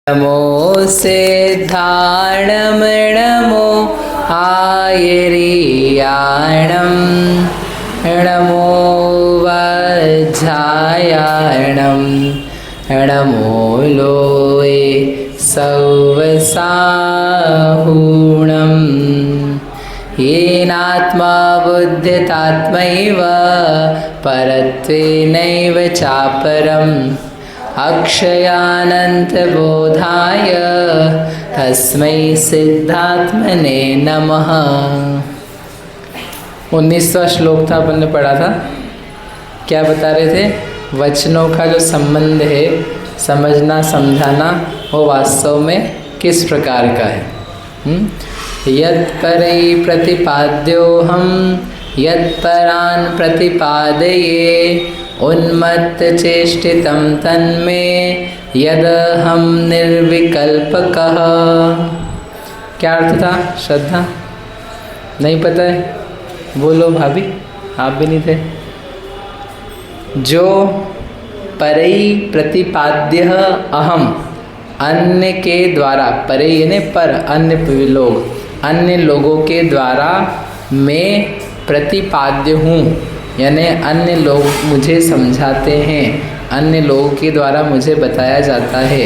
नमो सिद्धाणं नमो आयर्याणं नमो वज्रायाणं नमो लोये सौवसाहूणं येनात्मा बुद्ध्यतात्मैव परत्वेनैव चापरम् अक्षयानन्तबोधाय तस्मै सिद्धात्मने नमः। 19वां श्लोक था, अपन ने पढ़ा था। क्या बता रहे थे? वचनों का जो संबंध है, समझना समझाना, वो वास्तव में किस प्रकार का है। यत्परै प्रतिपाद्योऽहं यत्परान् प्रतिपादये उन्मत्तचेष्टितं तन्मे यदहं निर्विकल्पकः। क्या अर्थ था? श्रद्धा नहीं पता है? बोलो भाभी, आप भी नहीं थे। जो परै प्रतिपाद्य अहम, अन्य के द्वारा, परे यानी पर, अन्य लोगों के द्वारा मैं प्रतिपाद्य हूँ, यानी अन्य लोग मुझे समझाते हैं, अन्य लोगों के द्वारा मुझे बताया जाता है।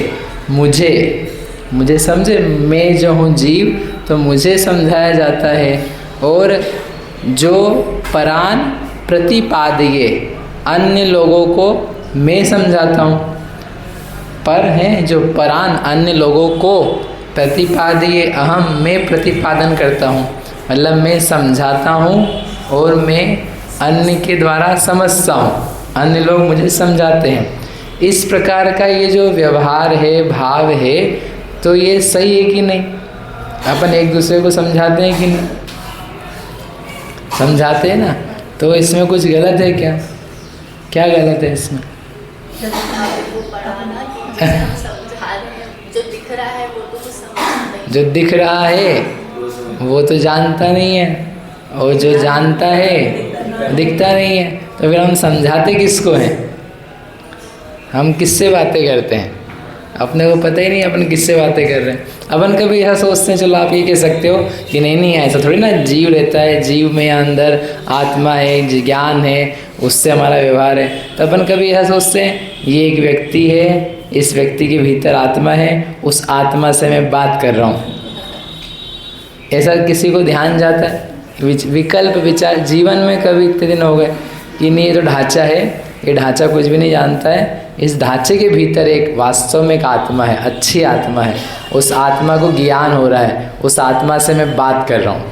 मुझे समझे, मैं जो हूँ जीव, तो मुझे समझाया जाता है। और जो परान प्रतिपादये, अन्य लोगों को मैं समझाता हूँ। पर हैं जो परान, अन्य लोगों को, प्रतिपादये अहम, मैं प्रतिपादन करता हूँ, मतलब मैं समझाता हूँ और मैं अन्य के द्वारा समझता हूँ, अन्य लोग मुझे समझाते हैं। इस प्रकार का ये जो व्यवहार है, भाव है, तो ये सही है कि नहीं? अपन एक दूसरे को समझाते हैं कि नहीं? समझाते हैं ना, तो इसमें कुछ गलत है क्या? क्या गलत है इसमें? जो दिख रहा है वो तो जानता नहीं है, और जो जानता है दिखता नहीं है, तो फिर हम समझाते किसको हैं? हम किससे बातें करते हैं? अपने को पता ही नहीं अपन किससे बातें कर रहे हैं। अपन कभी ऐसा सोचते हैं, चलो आप ये कह सकते हो कि नहीं ऐसा थोड़ी ना, जीव रहता है, जीव में अंदर आत्मा है, ज्ञान है, उससे हमारा व्यवहार है। तो अपन कभी ऐसा सोचते हैं ये एक व्यक्ति है, इस व्यक्ति के भीतर आत्मा है, उस आत्मा से मैं बात कर रहा हूँ, ऐसा किसी को ध्यान जाता है? विकल्प विचार जीवन में कभी इतने दिन हो गए कि नहीं, ये तो ढांचा है, ये ढांचा कुछ भी नहीं जानता है। इस ढांचे के भीतर एक वास्तव में एक आत्मा है, अच्छी आत्मा है, उस आत्मा को ज्ञान हो रहा है, उस आत्मा से मैं बात कर रहा हूँ।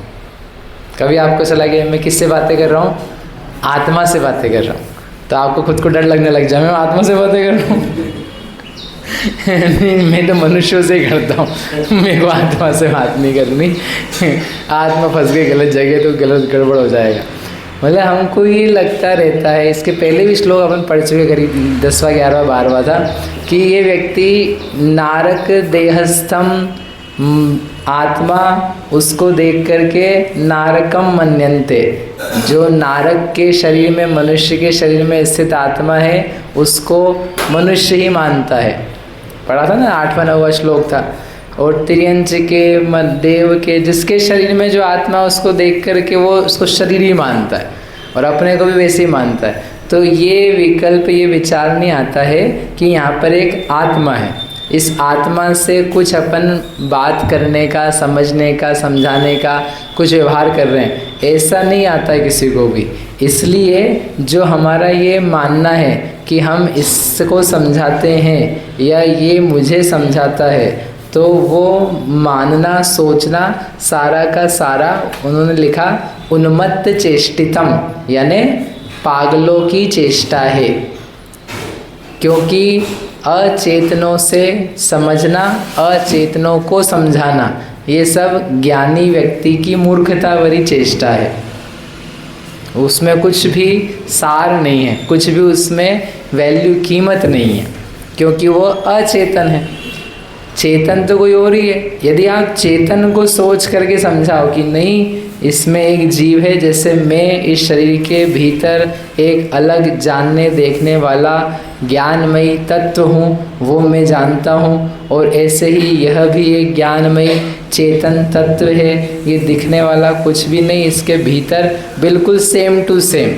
कभी आपको चला गया मैं किससे बातें कर रहा हूँ? आत्मा से बातें कर रहा हूँ, तो आपको खुद को डर लगने लग जाए, मैं आत्मा से बातें कर रहा हूँ। नहीं, मैं तो मनुष्यों से ही करता हूँ, मेरे को आत्मा से बात नहीं करनी। आत्मा फंस गई गलत जगह तो गलत गड़बड़ हो जाएगा। मतलब हमको ये लगता रहता है, इसके पहले भी श्लोक अपन पढ़ चुके, करीब 10वां 11वां 12वां था, कि ये व्यक्ति नारक देहस्थम आत्मा, उसको देख करके नारकम मन्यन्ते, जो नारक के शरीर में, मनुष्य के शरीर में स्थित आत्मा है, उसको मनुष्य ही मानता है। पढ़ा था ना, 8वां 9वां श्लोक था। और तिर्यंच के, देव के, जिसके शरीर में जो आत्मा, उसको देख करके वो उसको शरीर ही मानता है, और अपने को भी वैसे ही मानता है। तो ये विकल्प, ये विचार नहीं आता है कि यहाँ पर एक आत्मा है, इस आत्मा से कुछ अपन बात करने का, समझने का, समझाने का कुछ व्यवहार कर रहे हैं, ऐसा नहीं आता है किसी को भी। इसलिए जो हमारा ये मानना है कि हम इसको समझाते हैं या ये मुझे समझाता है, तो वो मानना, सोचना सारा का सारा उन्होंने लिखा उन्मत्त चेष्टितम, यानी पागलों की चेष्टा है। क्योंकि अचेतनों से समझना, अचेतनों को समझाना, ये सब ज्ञानी व्यक्ति की मूर्खता भरी चेष्टा है। उसमें कुछ भी सार नहीं है, कुछ भी उसमें वैल्यू, कीमत नहीं है, क्योंकि वो अचेतन है। चेतन तो कोई और ही है। यदि आप चेतन को सोच करके समझाओ कि नहीं, इसमें एक जीव है, जैसे मैं इस शरीर के भीतर एक अलग जानने देखने वाला ज्ञानमयी तत्व हूँ, वो मैं जानता हूँ। और ऐसे ही यह भी एक ज्ञानमयी चेतन तत्व है। ये दिखने वाला कुछ भी नहीं, इसके भीतर बिल्कुल सेम टू सेम।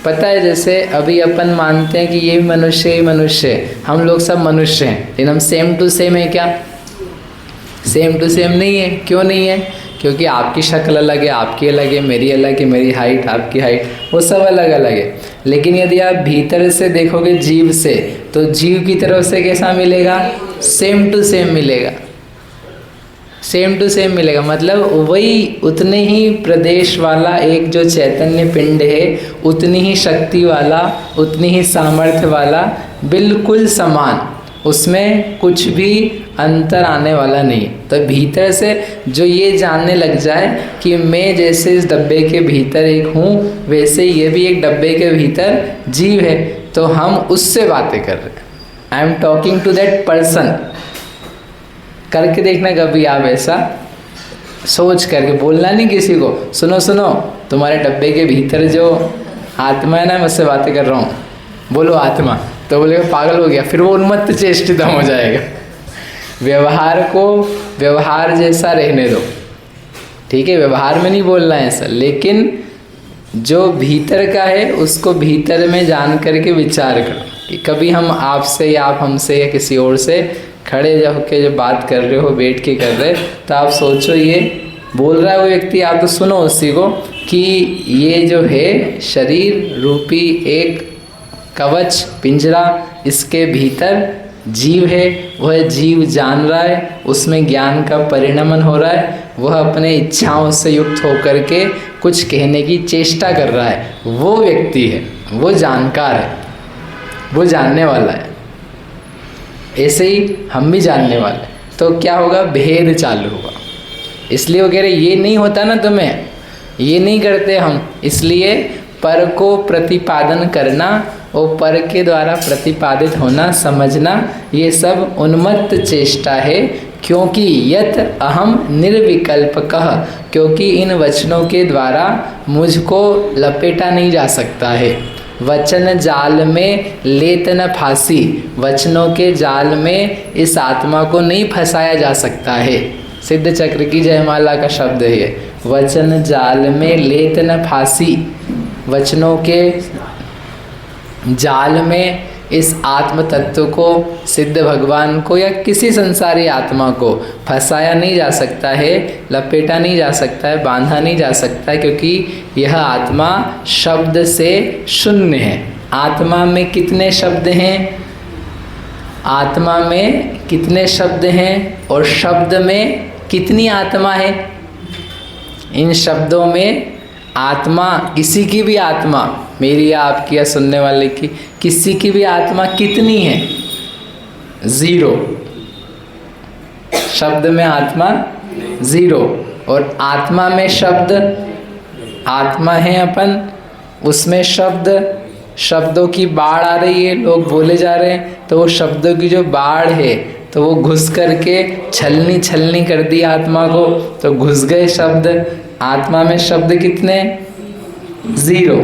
पता है, जैसे अभी अपन मानते हैं कि ये मनुष्य ही मनुष्य है, हम लोग सब मनुष्य हैं, लेकिन हम सेम टू सेम है क्या? सेम टू सेम नहीं है। क्यों नहीं है? क्योंकि आपकी शक्ल अलग है, आपकी अलग है, मेरी अलग है, मेरी हाइट, आपकी हाइट, वो सब अलग अलग है। लेकिन यदि आप भीतर से देखोगे जीव से, तो जीव की तरफ से कैसा मिलेगा? सेम टू सेम मिलेगा। सेम टू सेम मिलेगा, मतलब वही उतने ही प्रदेश वाला एक जो चैतन्य पिंड है, उतनी ही शक्ति वाला, उतनी ही सामर्थ्य वाला, बिल्कुल समान, उसमें कुछ भी अंतर आने वाला नहीं। तो भीतर से जो ये जानने लग जाए कि मैं जैसे इस डब्बे के भीतर एक हूँ, वैसे ये भी एक डब्बे के भीतर जीव है, तो हम उससे बातें कर रहे हैं। I am talking to that person. करके देखना कभी आप ऐसा, सोच करके, बोलना नहीं किसी को, सुनो सुनो तुम्हारे डब्बे के भीतर जो आत्मा है ना, मैं उससे बातें कर रहा हूँ, बोलो आत्मा। तो बोलेगा पागल हो गया, फिर वो उन्मत्त चेष्टित हो जाएगा। व्यवहार को व्यवहार जैसा रहने दो, ठीक है? व्यवहार में नहीं बोलना है ऐसा, लेकिन जो भीतर का है उसको भीतर में जान करके विचार करो। कि कभी हम आपसे या आप हमसे या किसी और से खड़े होकर जब बात कर रहे हो, बैठ के कर रहे, तो आप सोचो ये बोल रहा है वो व्यक्ति, आप तो सुनो उसी को कि ये जो है शरीर रूपी एक कवच पिंजरा, इसके भीतर जीव है, वह जीव जान रहा है, उसमें ज्ञान का परिणमन हो रहा है, वह अपने इच्छाओं से युक्त होकर के कुछ कहने की चेष्टा कर रहा है। वो व्यक्ति है, वो जानकार है, वो जानने वाला है। ऐसे ही हम भी जानने वाले। तो क्या होगा? भेद चालू होगा। इसलिए वो कह रहे ये नहीं होता ना तुम्हें, ये नहीं करते हम, इसलिए पर को प्रतिपादन करना और पर के द्वारा प्रतिपादित होना, समझना, ये सब उन्मत्त चेष्टा है। क्योंकि यत अहम निर्विकल्पकः, क्योंकि इन वचनों के द्वारा मुझको लपेटा नहीं जा सकता है। वचन जाल में लेत न फांसी, वचनों के जाल में इस आत्मा को नहीं फंसाया जा सकता है। सिद्ध चक्र की जयमाला का शब्द है ये, वचन जाल में लेत न फांसी, वचनों के जाल में इस आत्म तत्व को, सिद्ध भगवान को या किसी संसारी आत्मा को फंसाया नहीं जा सकता है, लपेटा नहीं जा सकता है, बांधा नहीं जा सकता है, क्योंकि यह आत्मा शब्द से शून्य है। आत्मा में कितने शब्द हैं? आत्मा में कितने शब्द हैं और शब्द में कितनी आत्मा है? इन शब्दों में आत्मा, किसी की भी आत्मा, मेरी या आपकी या सुनने वाले की, किसी की भी आत्मा कितनी है? 0। शब्द में आत्मा 0, और आत्मा में शब्द, आत्मा है अपन, उसमें शब्द, शब्दों की बाढ़ आ रही है, लोग बोले जा रहे हैं, तो वो शब्दों की जो बाढ़ है, तो वो घुस करके छलनी छलनी कर दी आत्मा को, तो घुस गए शब्द। आत्मा में शब्द कितने? 0।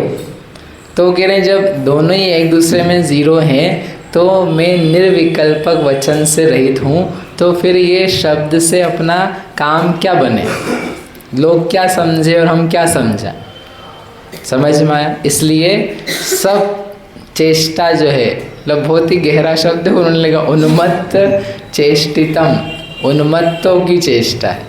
तो कह रहे हैं जब दोनों ही एक दूसरे में 0 हैं, तो मैं निर्विकल्पक वचन से रहित हूँ, तो फिर ये शब्द से अपना काम क्या बने? लोग क्या समझे और हम क्या समझा? समझ में आया? इसलिए सब चेष्टा जो है, मतलब बहुत ही गहरा शब्द है, उन्होंने लिखा उन्मत्त चेष्टितम, उन्मत्तों की चेष्टा है,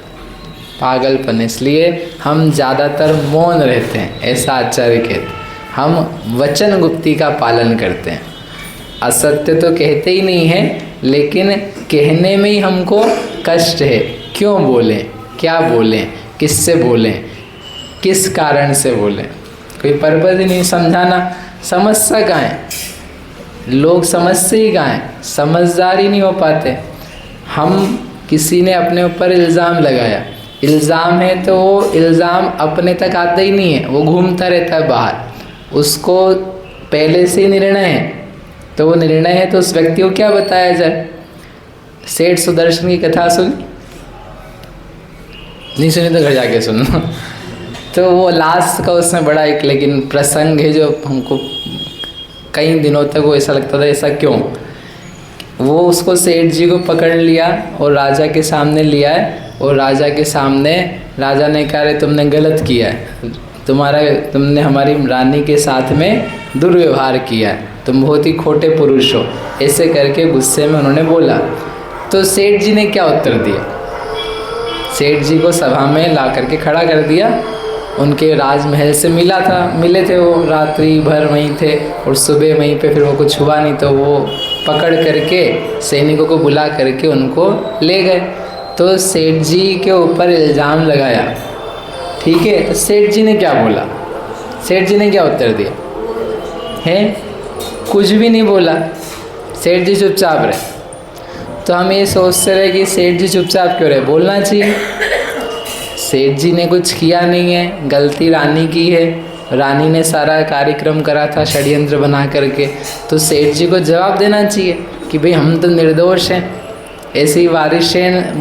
पागलपन। इसलिए हम ज़्यादातर मौन रहते हैं, ऐसा आचार्य कहते हैं। हम वचन गुप्ती का पालन करते हैं, असत्य तो कहते ही नहीं हैं, लेकिन कहने में ही हमको कष्ट है। क्यों बोलें, क्या बोलें, किससे बोलें, किस कारण से बोलें, कोई पर्पज़ ही नहीं। समझाना, समस्या कहाँ है? लोग समझते ही कहाँ हैं, समझदार ही नहीं हो पाते। हम, किसी ने अपने ऊपर इल्ज़ाम लगाया, इल्ज़ाम है तो वो इल्ज़ाम अपने तक आता ही नहीं है, वो घूमता रहता है बाहर। उसको पहले से निर्णय है, तो वो निर्णय है तो उस व्यक्ति को क्या बताया जाए? सेठ सुदर्शन की कथा सुनी? नहीं सुनी तो घर जाके सुनो। तो वो लास्ट का उसमें बड़ा एक लेकिन प्रसंग है जो हमको कई दिनों तक वो ऐसा लगता था ऐसा क्यों। वो उसको सेठ जी को पकड़ लिया और राजा के सामने लिया है, और राजा के सामने राजा ने कहा, अरे तुमने गलत किया है, तुमने हमारी रानी के साथ में दुर्व्यवहार किया है, तुम बहुत ही खोटे पुरुष हो, ऐसे करके गुस्से में उन्होंने बोला। तो सेठ जी ने क्या उत्तर दिया? सेठ जी को सभा में ला करके खड़ा कर दिया, उनके राजमहल से मिले थे वो, रात्रि भर वहीं थे और सुबह वहीं पे, फिर वो कुछ हुआ नहीं तो वो पकड़ करके सैनिकों को बुला करके उनको ले गए। तो सेठ जी के ऊपर इल्ज़ाम लगाया, ठीक है। तो सेठ जी ने क्या बोला? सेठ जी ने क्या उत्तर दिया है? कुछ भी नहीं बोला, सेठ जी चुपचाप रहे। तो हम ये सोचते रहे कि सेठ जी चुपचाप क्यों रहे, बोलना चाहिए। सेठ जी ने कुछ किया नहीं है, गलती रानी की है, रानी ने सारा कार्यक्रम करा था षड्यंत्र बना करके, तो सेठ जी को जवाब देना चाहिए कि भाई हम तो निर्दोष हैं। ऐसे ही वारिसेन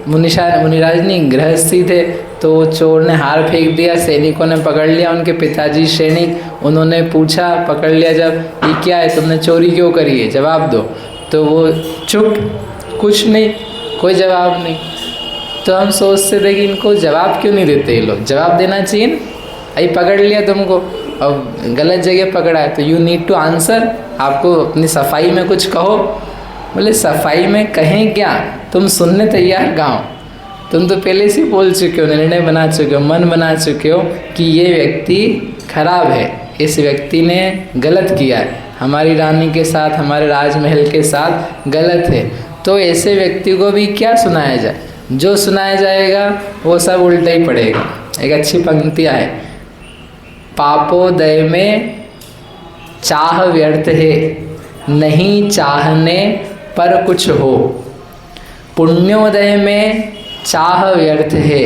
मुनिराज नहीं गृहस्थी थे, तो चोर ने हार फेंक दिया, सैनिकों ने पकड़ लिया, उनके पिताजी सैनिक, उन्होंने पूछा, पकड़ लिया जब, ये क्या है, तुमने चोरी क्यों करी है, जवाब दो। तो वो चुप, कुछ नहीं, कोई जवाब नहीं। तो हम सोचते थे कि इनको जवाब क्यों नहीं देते ये लोग, जवाब देना चाहिए ना। अभी पकड़ लिया तुमको, अब गलत जगह पकड़ा है तो यू नीड टू आंसर, आपको अपनी सफाई में कुछ कहो। बोले सफाई में कहें क्या, तुम सुनने तैयार गाँव, तुम तो पहले से बोल चुके हो, निर्णय बना चुके हो, मन बना चुके हो कि ये व्यक्ति खराब है, इस व्यक्ति ने गलत किया है, हमारी रानी के साथ, हमारे राजमहल के साथ गलत है। तो ऐसे व्यक्ति को भी क्या सुनाया जाए? जो सुनाया जाएगा वो सब उल्टा ही पड़ेगा। एक अच्छी पंक्तियाँ है, पापोदय में चाह व्यर्थ है, नहीं चाहने पर कुछ हो, पुण्योदय में चाह व्यर्थ है,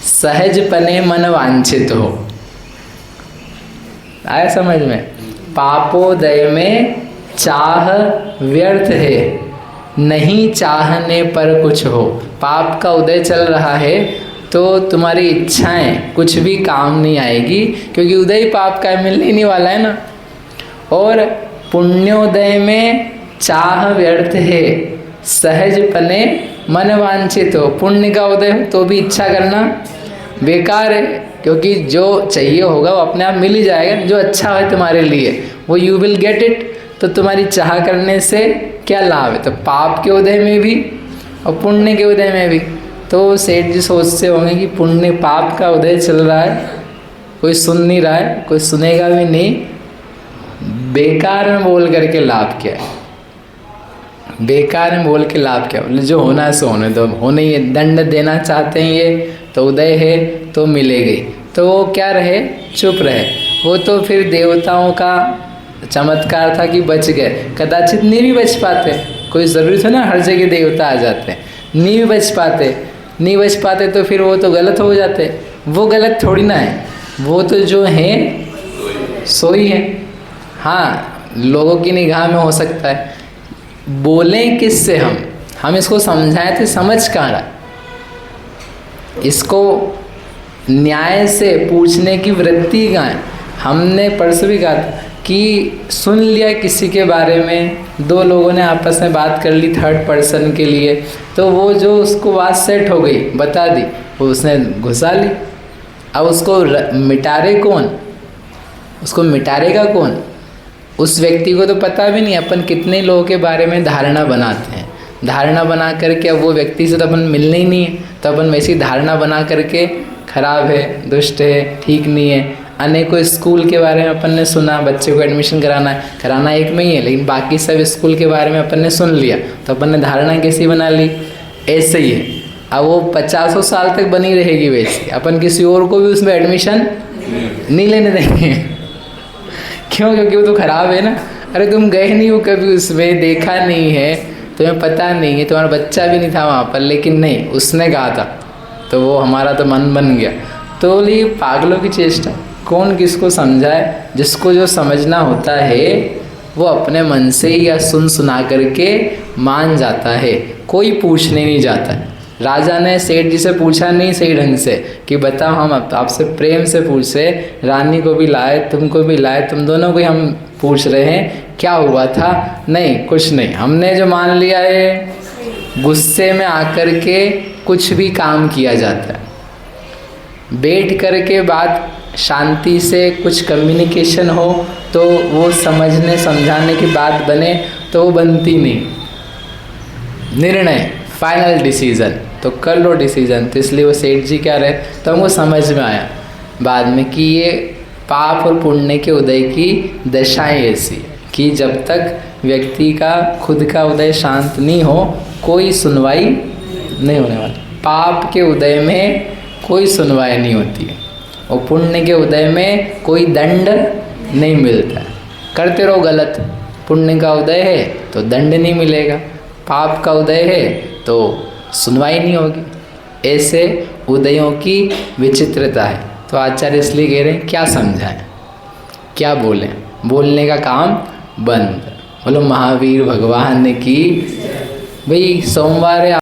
सहज पने मन वांछित हो। आया समझ में? पापोदय में चाह व्यर्थ है, नहीं चाहने पर कुछ हो। पाप का उदय चल रहा है तो तुम्हारी इच्छाएं कुछ भी काम नहीं आएगी, क्योंकि उदय पाप का मिलने ही नहीं वाला है ना। और पुण्योदय में चाह व्यर्थ है, सहज पने मन वांछित हो। पुण्य का उदय हो तो भी इच्छा करना बेकार है, क्योंकि जो चाहिए होगा वो अपने आप मिल ही जाएगा। जो अच्छा है तुम्हारे लिए वो यू विल गेट इट। तो तुम्हारी चाह करने से क्या लाभ है? तो पाप के उदय में भी और पुण्य के उदय में भी। तो सेठ जी सोचते होंगे कि पुण्य पाप का उदय चल रहा है, कोई सुन नहीं रहा है, कोई सुनेगा भी नहीं, बेकार में बोल करके लाभ क्या है? बेकार में बोल के लाभ क्या? बोले जो होना है सो होने दो, होने ही दंड देना चाहते हैं ये तो उदय है तो मिलेगी। तो वो क्या रहे? चुप रहे। वो तो फिर देवताओं का चमत्कार था कि बच गए, कदाचित नहीं भी बच पाते, कोई ज़रूरी था ना हर जगह देवता आ जाते हैं, नहीं भी बच पाते तो फिर वो तो गलत हो जाते। वो गलत थोड़ी ना है, वो तो जो है सो ही है। हाँ, लोगों की निगाह में हो सकता है। बोलें किससे हम इसको समझाएं तो समझ कहाँ रहा? इसको न्याय से पूछने की वृत्ति कहाँ है? हमने परसों भी कहा था कि सुन लिया किसी के बारे में, दो लोगों ने आपस में बात कर ली थर्ड पर्सन के लिए, तो वो जो उसको बात सेट हो गई, बता दी, वो उसने घुसा ली। अब उसको मिटारे कौन? उसको मिटारेगा कौन? उस व्यक्ति को तो पता भी नहीं। अपन कितने लोगों के बारे में धारणा बनाते हैं, धारणा बना करके अब वो व्यक्ति से तो अपन मिलने ही नहीं है, तो अपन वैसी धारणा बना करके खराब है, दुष्ट है, ठीक नहीं है। अनेकों स्कूल के बारे में अपन ने सुना, बच्चे को एडमिशन कराना एक में ही है, लेकिन बाकी सब स्कूल के बारे में अपन ने सुन लिया, तो अपन ने धारणा कैसी बना ली? ऐसे ही है। अब वो 50 साल तक बनी रहेगी वैसी। अपन किसी और को भी उसमें एडमिशन नहीं लेने देंगे। क्यों? क्योंकि वो तो खराब है ना। अरे तुम गए नहीं हो कभी उसमें, देखा नहीं है, तुम्हें पता नहीं है, तुम्हारा बच्चा भी नहीं था वहाँ पर, लेकिन नहीं, उसने कहा था तो वो हमारा तो मन बन गया। तो ये पागलों की चेष्टा। कौन किसको समझाए? जिसको जो समझना होता है वो अपने मन से या सुना करके मान जाता है, कोई पूछने नहीं जाता है। राजा ने सेठ जी से पूछा नहीं सही ढंग से कि बताओ, हम आपसे प्रेम से पूछे, रानी को भी लाए, तुमको भी लाए, तुम दोनों को हम पूछ रहे हैं क्या हुआ था। नहीं, कुछ नहीं, हमने जो मान लिया है गुस्से में आकर के कुछ भी काम किया जाता है। बैठ कर के बात शांति से कुछ कम्युनिकेशन हो तो वो समझने समझाने की बात बने तो वो बनती नहीं। निर्णय, फाइनल डिसीजन, तो कर लो डिसीजन। तो इसलिए वो सेठ जी क्या रहे, तो हमको समझ में आया बाद में कि ये पाप और पुण्य के उदय की दशाएं ऐसी कि जब तक व्यक्ति का खुद का उदय शांत नहीं हो कोई सुनवाई नहीं होने वाली। पाप के उदय में कोई सुनवाई नहीं होती है और पुण्य के उदय में कोई दंड नहीं मिलता है। करते रहो गलत, पुण्य का उदय है तो दंड नहीं मिलेगा, पाप का उदय है तो सुनवाई नहीं होगी। ऐसे उदयों की विचित्रता है। तो आचार्य इसलिए कह रहे हैं क्या समझाएं, क्या बोलें, बोलने का काम बंद। बोलो महावीर भगवान की। भाई सोमवार है,